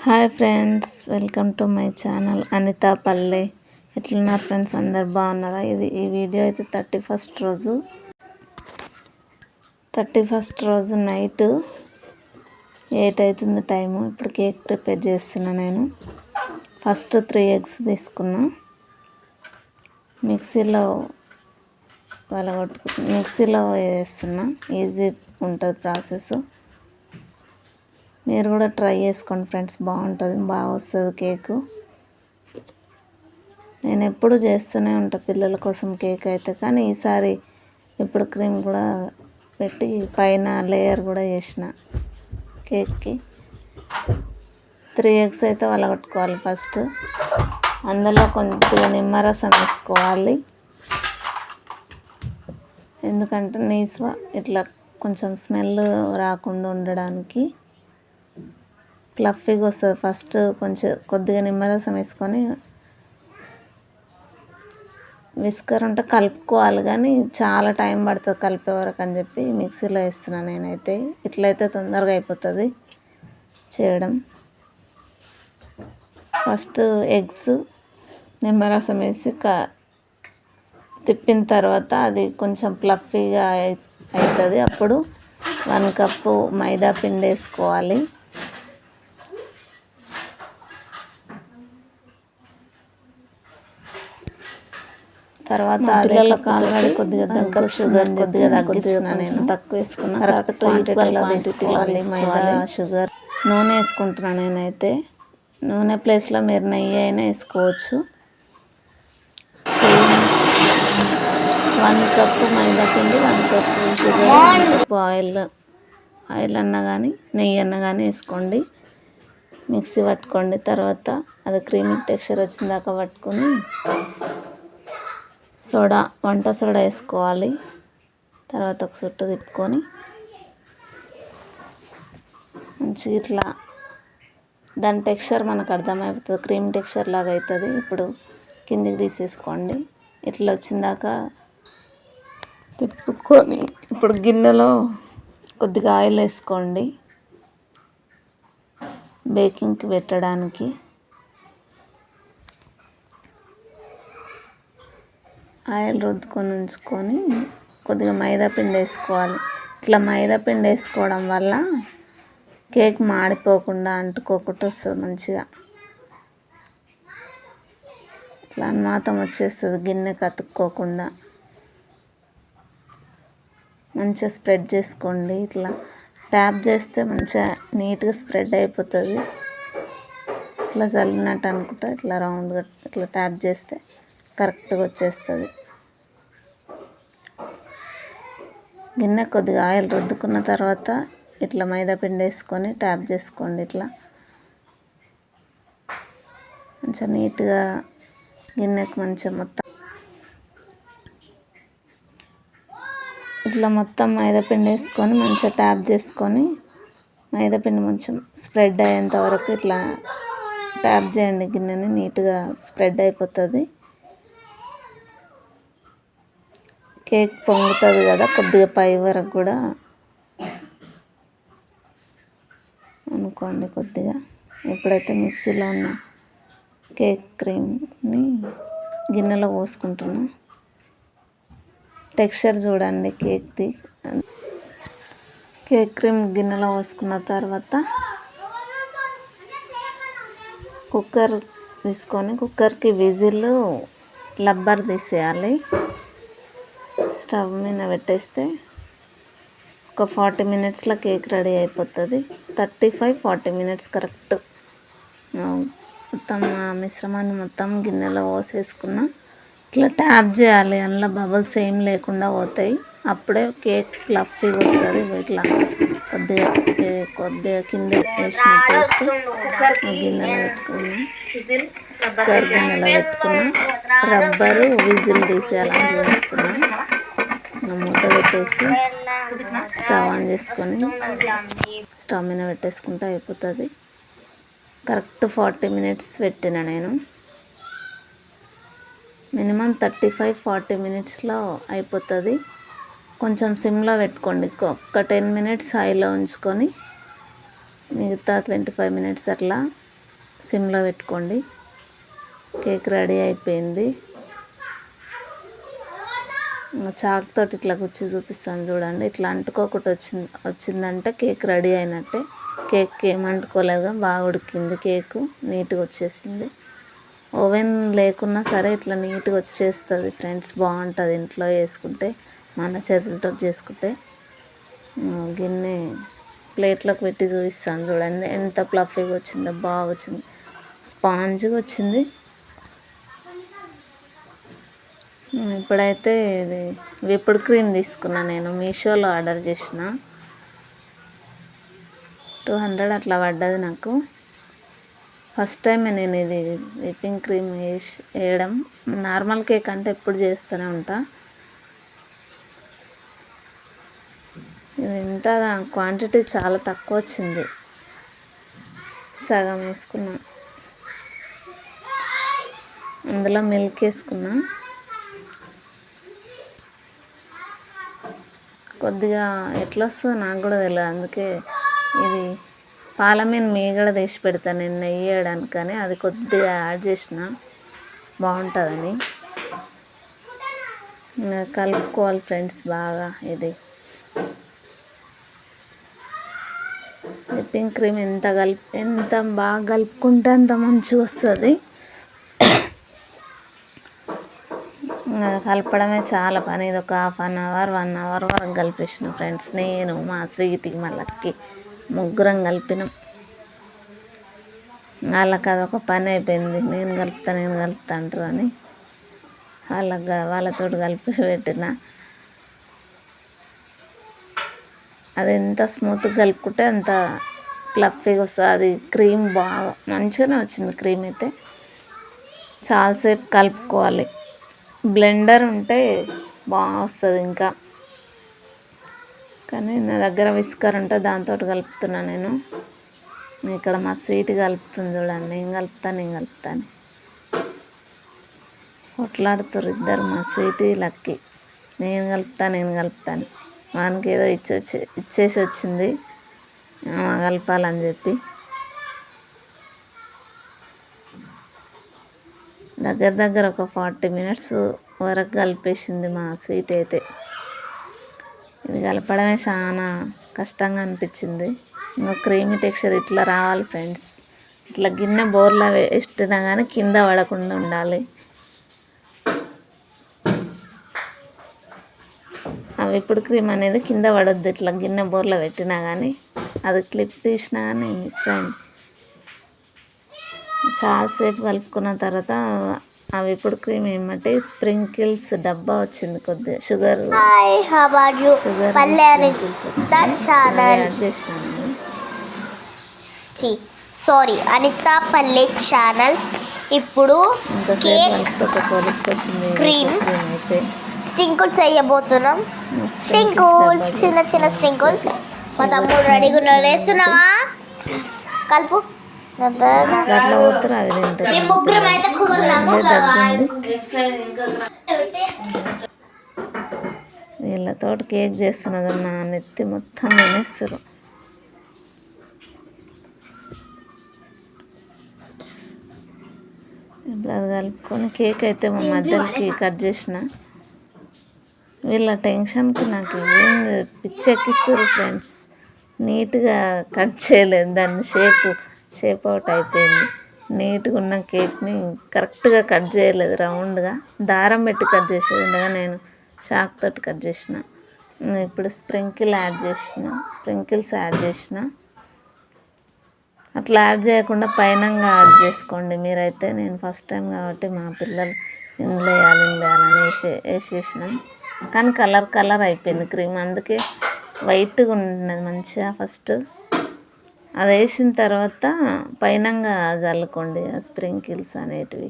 Hi friends, welcome to my channel Anitha Palle. ఎట్లున్నారు friends? అందరు బాగున్నారా? ఈ వీడియో అయితే 31st రోజు నైట్ 8 అవుతుంది టైము. ఇప్పుడు కేక్ ప్రిపేర్ చేస్తున్నా. నేను ఫస్ట్ 3 eggs తీసుకున్నా, మిక్సీలో వేస్తున్నా. ఈజీ ఉంటుంది ప్రాసెస్. మీరు కూడా ట్రై చేసుకోండి ఫ్రెండ్స్, బాగుంటుంది, బాగా వస్తుంది కేకు. నేను ఎప్పుడు చేస్తూనే ఉంటాను పిల్లల కోసం కేక్ అయితే, కానీ ఈసారి ఇప్పుడు క్రీమ్ కూడా పెట్టి పైన లేయర్ కూడా చేసిన కేక్కి. 3 eggs అయితే వలగొట్టుకోవాలి ఫస్ట్. అందులో కొద్దిగా నిమ్మరసం వేసుకోవాలి, ఎందుకంటే ఇట్లా కొంచెం స్మెల్ రాకుండా ఉండడానికి. ఫ్లఫీగా వస్తుంది. ఫస్ట్ కొద్దిగా నిమ్మరసం వేసుకొని విస్కర్ ఉంటే కలుపుకోవాలి, కానీ చాలా టైం పడుతుంది కలిపే వరకు అని చెప్పి మిక్సీలో వేస్తున్నాను నేనైతే. ఇట్లయితే తొందరగా అయిపోతుంది చేయడం. ఫస్ట్ ఎగ్స్ నిమ్మరసం వేసి తిప్పిన తర్వాత అది కొంచెం ఫ్లఫీగా అవుతుంది. అప్పుడు 1 కప్పు మైదా పిండి వేసుకోవాలి. తర్వాత పిల్లలకు ఆల్రెడీ కొద్దిగా దగ్గర షుగర్ కొద్దిగా తగ్గించిన, నేను తక్కువ వేసుకున్నా. కరెక్ట్ ఈక్వల్గా తీసుకోవాలి మైదా షుగర్. నూనె వేసుకుంటున్నాను నేనైతే. నూనె ప్లేస్లో మీరు నెయ్యి అయినా వేసుకోవచ్చు. సేమ్ 1 కప్పు మైదా పిండి, 1 కప్పు షుగర్, 1 కప్పు ఆయిల్ అన్నా కానీ నెయ్యి అన్నా కానీ వేసుకోండి. మిక్సీ పట్టుకోండి. తర్వాత అది క్రీమీ టెక్స్చర్ వచ్చిన దాకా పట్టుకొని వంట సోడా వేసుకోవాలి. తర్వాత ఒక చుట్టు తిప్పుకొని మంచిగా ఇట్లా దాని టెక్స్చర్ మనకు అర్థమైపోతుంది, క్రీమ్ టెక్స్చర్ లాగా అవుతుంది. ఇప్పుడు కిందికి తీసేసుకోండి. ఇట్లా వచ్చిందాక తిప్పుకొని ఇప్పుడు గిన్నెలో కొద్దిగా ఆయిల్ వేసుకోండి బేకింగ్కి పెట్టడానికి. ఆయిల్ రుద్దుకొని ఉంచుకొని కొద్దిగా మైదా పిండి వేసుకోవాలి. ఇట్లా మైదా పిండి వేసుకోవడం వల్ల కేక్ మాడిపోకుండా అంటుకోకుండా వస్తుంది మంచిగా. ఇట్లా అన్మాతం వచ్చేస్తుంది గిన్నెకి అతుక్కోకుండా. మంచిగా స్ప్రెడ్ చేసుకోండి. ఇట్లా ట్యాప్ చేస్తే మంచిగా నీట్గా స్ప్రెడ్ అయిపోతుంది. ఇట్లా చల్లినట్టు అనుకుంటా ఇట్లా రౌండ్గా ఇట్లా ట్యాప్ చేస్తే కరెక్ట్గా వచ్చేస్తుంది. గిన్నె కొద్దిగా ఆయిల్ రుద్దుకున్న తర్వాత ఇట్లా మైదా పిండి వేసుకొని ట్యాప్ చేసుకోండి. ఇట్లా మంచిగా నీట్గా గిన్నెకి మంచిగా మొత్తం మైదా పిండి వేసుకొని మంచిగా ట్యాప్ చేసుకొని మైదా పిండి కొంచెం స్ప్రెడ్ అయ్యేంత వరకు ఇట్లా ట్యాప్ చేయండి గిన్నెని. నీట్గా స్ప్రెడ్ అయిపోతుంది. కేక్ పొంగుతుంది కదా కొద్దిగా పై వరకు కూడా అనుకోండి కొద్దిగా. ఇప్పుడైతే మిక్సీలో ఉన్న కేక్ క్రీమ్ని గిన్నెలో పోసుకుంటున్నా. టెక్స్చర్ చూడండి కేక్ది. కేక్ క్రీమ్ గిన్నెలో పోసుకున్న తర్వాత కుక్కర్ తీసుకొని కుక్కర్కి విజిల్ రబ్బర్ తీసేయాలి. స్టవ్ మీద పెట్టేస్తే ఒక 40 minutesలో కేక్ రెడీ అయిపోతుంది. 35-40 minutes కరెక్ట్. మొత్తం మిశ్రమాన్ని మొత్తం గిన్నెలో పోసేసుకున్న ఇట్లా ట్యాప్ చేయాలి. అందులో బబుల్స్ ఏం లేకుండా పోతాయి. అప్పుడే కేక్ ఫ్లఫీగా వస్తుంది. ఇట్లా కొద్దిగా కింద వేసినట్టు వేస్తే గిన్నెలో పెట్టుకున్న రబ్బరు విజిల్ తీసేయాలని చూస్తున్నా. మూత పెట్టేసి స్టవ్ ఆన్ చేసుకొని స్టవ్ మీద పెట్టేసుకుంటే అయిపోతుంది. కరెక్ట్ 40 minutes పెట్టిన నేను. మినిమం 35-40 minutesలో అయిపోతుంది. కొంచెం సిమ్లో పెట్టుకోండి. ఒక 10 minutes హైలో ఉంచుకొని మిగతా 25 minutes అట్లా సిమ్లో పెట్టుకోండి. కేక్ రెడీ అయిపోయింది. చాక్ తోటి ఇట్లా గుచ్చి చూపిస్తాను చూడండి. ఇట్లా అంటుకోకుండా వచ్చిందంటే కేక్ రెడీ అయినట్టే. కేక్ ఏం అంటుకోలేదుగా, బాగా ఉడికింది. కేకు నీట్గా వచ్చేసింది. ఓవెన్ లేకున్నా సరే ఇట్లా నీట్గా వచ్చేస్తుంది ఫ్రెండ్స్. బాగుంటుంది ఇంట్లో చేసుకుంటే, మన చేతులతో చేసుకుంటే. గిన్నె ప్లేట్లోకి పెట్టి చూపిస్తాను చూడండి ఎంత ఫ్లఫీగా వచ్చిందో. బాగా వచ్చింది, స్పాంజ్గా వచ్చింది. ఇప్పుడైతే ఇది విప్పుడు క్రీమ్ తీసుకున్నా. నేను మీషోలో ఆర్డర్ చేసిన 200 అట్లా పడ్డది నాకు. ఫస్ట్ టైం నేను ఇది విప్పింగ్ క్రీమ్ వేయడం. నార్మల్ కేక్ అంటే ఎప్పుడు చేస్తూనే ఉంటా. ఇది ఇంత క్వాంటిటీ చాలా తక్కువ వచ్చింది. సగం వేసుకున్నా. అందులో మిల్క్ వేసుకున్నా. కొద్దిగా ఎట్లా వస్తుందో నాకు కూడా తెలియదు. అందుకే ఇది పాల మీద మీగడ తీసి పెడతాను నేను నెయ్యి వేయడానికి, కానీ అది కొద్దిగా యాడ్ చేసిన బాగుంటుందని. కలుపుకోవాలి ఫ్రెండ్స్ బాగా. ఇది విప్పింగ్ క్రీమ్ ఎంత బాగా కలుపుకుంటే అంత మంచిగా వస్తుంది. కలపడమే చాలా పని. ఇది ఒక 1/2 అవర్ 1 అవర్ వరకు కలిపేసిన ఫ్రెండ్స్. నేను మా స్వీట్కి మళ్ళీ ముగ్గురం కలిపినాం. వాళ్ళకి అదొక పని అయిపోయింది. నేను కలుపుతా అంటారు అని వాళ్ళతో కలిపి పెట్టిన. అది ఎంత స్మూత్గా కలుపుకుంటే అంత ఫ్లఫీగా వస్తుంది. అది క్రీమ్ బాగా మంచిగానే వచ్చింది. క్రీమ్ అయితే చాలాసేపు కలుపుకోవాలి. బ్లెండర్ ఉంటే బాగా వస్తుంది ఇంకా, కానీ నా దగ్గర విస్కర్ ఉంటే దాంతో కలుపుతున్నా నేను. ఇక్కడ మా స్వీట్ కలుపుతుంది చూడండి. నేను కలుపుతాను కొట్లాడుతారు ఇద్దరు, మా స్వీట్ లక్కీ. నేను కలుపుతాను వానికి ఏదో ఇచ్చేసి వచ్చింది కలపాలని చెప్పి. దగ్గర ఒక 40 మినిట్స్ వరకు కలిపేసింది మా స్వీట్ అయితే. ఇది కలపడమే చాలా కష్టంగా అనిపించింది. ఇంకా క్రీమీ టెక్స్చర్ ఇట్లా రావాలి ఫ్రెండ్స్. ఇట్లా గిన్నె బోర్లా వేసినా కానీ కింద పడకుండా ఉండాలి. అవి ఇప్పుడు క్రీమ్ అనేది కింద పడొద్దు. ఇట్లా గిన్నె బోర్లో పెట్టినా కానీ, అది క్లిప్ తీసినా కానీ మిస్ అయింది. చాలాసేపు కలుపుకున్న తర్వాత అవి ఇప్పుడు క్రీమ్ ఏమంటే స్ప్రింకిల్స్ డబ్బా వచ్చింది. కొద్దిగా షుగర్ సారీ అనితా పల్లె ఛానల్. ఇప్పుడు క్రీమ్ అయితే స్ప్రింకిల్స్ వేయబోతున్నాం. స్ప్రింకిల్స్ చిన్న స్ప్రింకిల్స్. మా తమ్ముడు రెడీగా ఉన్నాడు. వేస్తున్నావా? కలుపు. ముగ్గురం అయితే వీళ్ళతో కేక్ చేస్తున్నది. నా నెత్తి మొత్తం తినేస్తారు. ఇప్పుడు అది కలుపుకొని కేక్ అయితే మా మధ్యలోకి కట్ చేసిన. వీళ్ళ టెన్షన్కి నాకు ఏం పిచ్చెక్కిస్తారు ఫ్రెండ్స్. నీట్గా కట్ చేయలేదు దాన్ని. షేప్ అవుట్ అయిపోయింది. నీట్గా ఉన్న కేక్ని కరెక్ట్గా కట్ చేయలేదు. రౌండ్గా దారం పెట్టి కట్ చేసేది ఉండగా నేను షాక్ తోటి కట్ చేసిన. ఇప్పుడు స్ప్రింకిల్స్ యాడ్ చేసిన. అట్లా యాడ్ చేయకుండా పైనంగా యాడ్ చేసుకోండి మీరైతే. నేను ఫస్ట్ టైం కాబట్టి మా పిల్లలు ఇందులో వేయాలని వేసేసిన. కానీ కలర్ అయిపోయింది క్రీమ్. అందుకే వైట్గా ఉన్నది మంచిగా. ఫస్ట్ అది వేసిన తర్వాత పైనంగా చల్లుకోండి ఆ స్ప్రింకిల్స్ అనేటివి.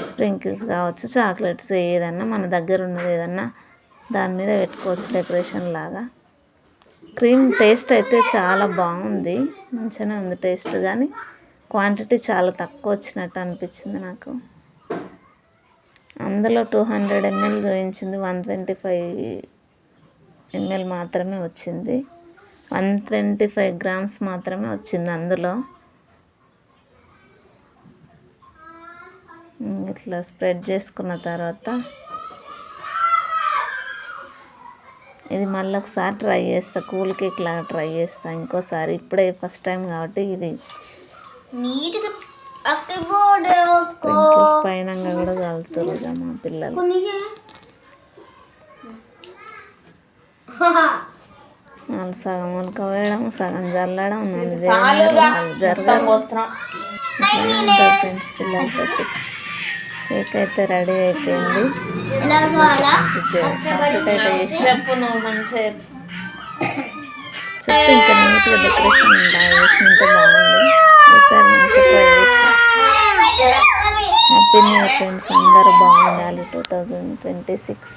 స్ప్రింకిల్స్ కావచ్చు, చాక్లెట్స్, ఏదన్నా మన దగ్గర ఉన్నది ఏదన్నా దాని మీద పెట్టుకోవచ్చు డెకరేషన్ లాగా. క్రీమ్ టేస్ట్ అయితే చాలా బాగుంది, మంచిగానే ఉంది టేస్ట్. కానీ క్వాంటిటీ చాలా తక్కువ వచ్చినట్టు అనిపించింది నాకు. అందులో 200 ml చూపించింది, 125 ml మాత్రమే వచ్చింది. 125 grams మాత్రమే వచ్చింది అందులో. ఇట్లా స్ప్రెడ్ చేసుకున్న తర్వాత ఇది మళ్ళీ ఒకసారి ట్రై చేస్తా, కూల్ కేక్ లాగా ట్రై చేస్తా ఇంకోసారి. ఇప్పుడే ఫస్ట్ టైం కాబట్టి ఇది నీట్గా స్ప్రింకిల్స్ పైన కూడా కలుగుతారు ఇక మా పిల్లలు. వాళ్ళు సగం ఉడకవేయడం, సగం చల్లడం, జరగడం ఫ్రెండ్స్ పిల్లలతో. కేక్ అయితే రెడీ అయిపోయింది. చెప్పు నువ్వు మంచిగా చెప్పు. ఇంకా నీట్గా డెకరేషన్ చేసినట్టు బాగుంది. ఈసారి మంచిగా ట్రై చేస్తాను. హ్యాపీ న్యూ ఇయర్ ఫ్రెండ్స్, అందరూ బాగుండాలి. 2026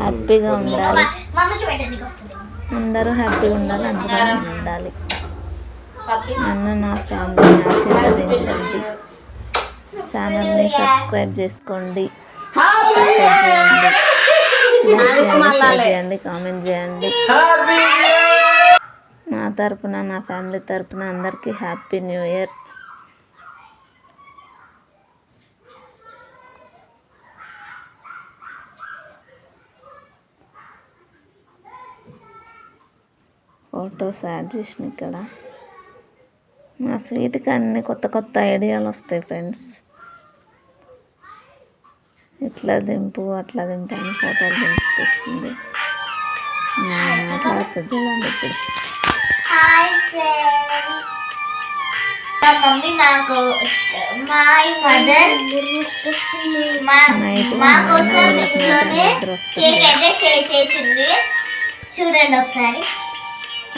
హ్యాపీగా ఉండాలి. అందరూ హ్యాపీగా ఉండాలి, అందరూ ఉండాలి. నన్ను నా ఫ్యామిలీని ఆశీర్వదించండి. ఛానల్ని సబ్స్క్రైబ్ చేసుకోండి, సపోర్ట్ చేయండి, షేర్ చేయండి, కామెంట్ చేయండి. నా తరపున, నా ఫ్యామిలీ తరపున అందరికీ happy new year. Photos add చేసిన ఇక్కడ. మా స్వీట్కి అన్ని కొత్త కొత్త ఐడియాలు వస్తాయి ఫ్రెండ్స్. ఇట్లా దింపు అట్లా దింపు అని ఫోటోలు దింపుతుంది. మాట్లాడుతుంది చూడండి ఇప్పుడు. మమ్మీ నాకు మై మదర్ మా కోసం ఇంట్లోనే కేక్ అయితే చేసేసింది. చూడండి ఒకసారి.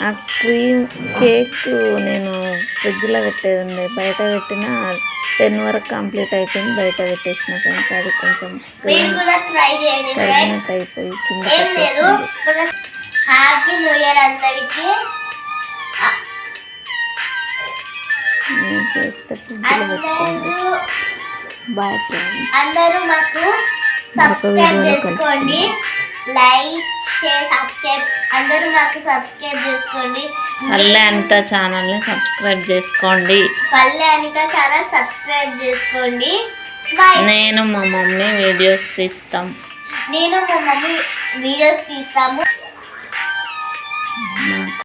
ఆ క్రీమ్ కేక్ నేను ఫ్రిడ్జ్లో పెట్టేది ఉండే, బయట పెట్టిన 10 వరకు కంప్లీట్ అయిపోయింది, బయట పెట్టేసిన ఫ్రెండ్స్. అది కొంచెం కరిగినట్టు అయిపోయి కింద హ్యాపీ న్యూ ఇయర్ అందరికీ. నేను చేస్తే ఫ్రిడ్జ్లో పెట్టుకోండి. Bye friends. అందరూ మాకు సబ్స్క్రైబ్ చేసుకోండి, లైక్ షేర్ సబ్స్క్రైబ్ అందరూ మాకు సబ్స్క్రైబ్ చేసుకోండి. పల్లె అనిత ఛానల్ని సబ్స్క్రైబ్ చేసుకోండి. పల్లె అనిత ఛానల్ సబ్స్క్రైబ్ చేసుకోండి. నేను మా మమ్మీ వీడియోస్ తీస్తాం. నేను మా మమ్మీ వీడియోస్ తీస్తాము.